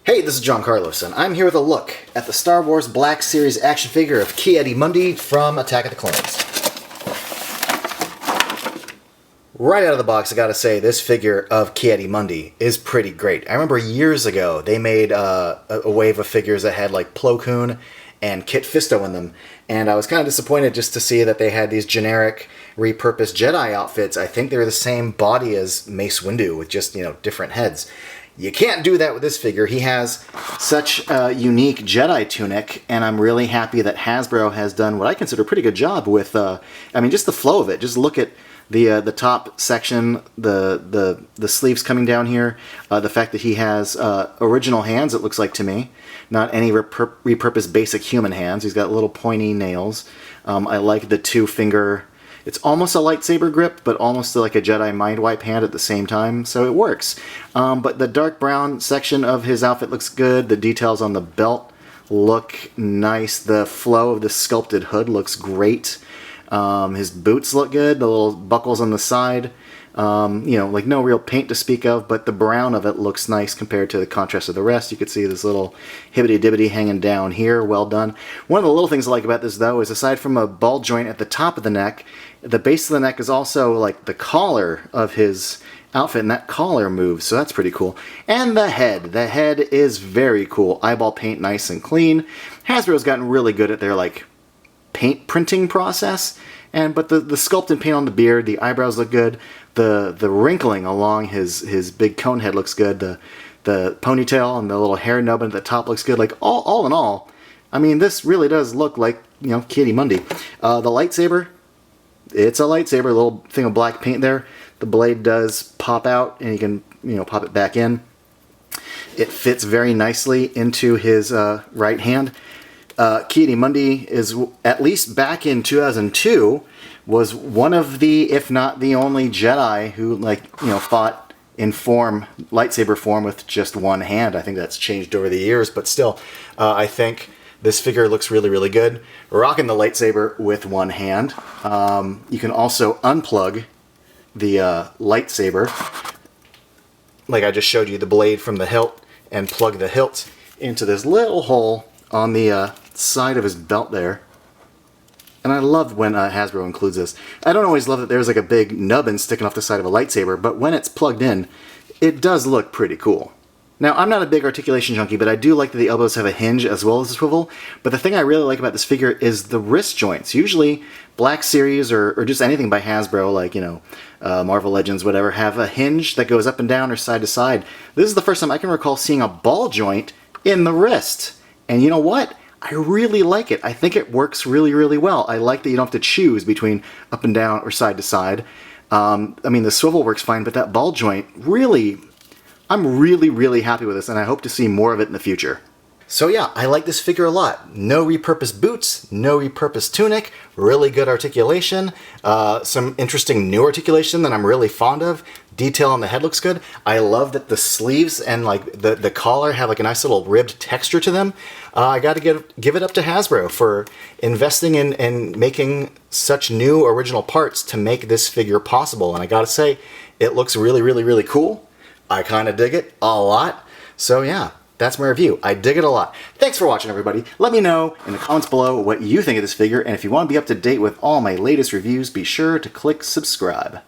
Hey, this is John Carlos, and I'm here with a look at the Star Wars Black Series action figure of Ki Adi Mundi from Attack of the Clones. Right out of the box, I gotta say, this figure of Ki Adi Mundi is pretty great. I remember years ago, they made a wave of figures that had like Plo Koon and Kit Fisto in them, and I was kind of disappointed just to see that they had these generic repurposed Jedi outfits. I think they were the same body as Mace Windu with just, different heads. You can't do that with this figure. He has such a unique Jedi tunic, and I'm really happy that Hasbro has done what I consider a pretty good job with, just the flow of it. Just look at the top section, the sleeves coming down here, the fact that he has original hands, it looks like to me, not any repurposed basic human hands. He's got little pointy nails. I like the two-finger. It's almost a lightsaber grip, but almost like a Jedi mind wipe hand at the same time, so it works. But the dark brown section of his outfit looks good. The details on the belt look nice. The flow of the sculpted hood looks great. His boots look good. The little buckles on the side, like no real paint to speak of, but the brown of it looks nice compared to the contrast of the rest. You can see this little hibbity-dibbity hanging down here. Well done. One of the little things I like about this, though, is aside from a ball joint at the top of the neck, the base of the neck is also like the collar of his outfit, and that collar moves, so that's pretty cool. And the head. The head is very cool. Eyeball paint, nice and clean. Hasbro's gotten really good at their paint printing process, but the sculpt and paint on the beard, the eyebrows look good. The wrinkling along his big cone head looks good. The ponytail and the little hair nubbin at the top looks good. Like all in all, this really does look like Ki Adi Mundi. The lightsaber. It's a lightsaber, a little thing of black paint there. The blade does pop out, and you can, pop it back in. It fits very nicely into his right hand. Ki Adi Mundi is, at least back in 2002, was one of the, if not the only Jedi who, fought in lightsaber form with just one hand. I think that's changed over the years, but still, I think this figure looks really, really good. Rocking the lightsaber with one hand. You can also unplug the lightsaber, like I just showed you, the blade from the hilt, and plug the hilt into this little hole on the side of his belt there. And I love when Hasbro includes this. I don't always love that there's like a big nubbin sticking off the side of a lightsaber, but when it's plugged in, it does look pretty cool. Now, I'm not a big articulation junkie, but I do like that the elbows have a hinge as well as a swivel. But the thing I really like about this figure is the wrist joints. Usually, Black Series or just anything by Hasbro, like, Marvel Legends, whatever, have a hinge that goes up and down or side to side. This is the first time I can recall seeing a ball joint in the wrist. And you know what? I really like it. I think it works really, really well. I like that you don't have to choose between up and down or side to side. The swivel works fine, but that ball joint, really, I'm really, really happy with this, and I hope to see more of it in the future. So yeah, I like this figure a lot. No repurposed boots, no repurposed tunic, really good articulation, some interesting new articulation that I'm really fond of. Detail on the head looks good. I love that the sleeves and the collar have a nice little ribbed texture to them. I got to give it up to Hasbro for investing in and making such new original parts to make this figure possible. And I got to say, it looks really, really, really cool. I kind of dig it a lot. So yeah, that's my review. I dig it a lot. Thanks for watching, everybody. Let me know in the comments below what you think of this figure, and if you want to be up to date with all my latest reviews, be sure to click subscribe.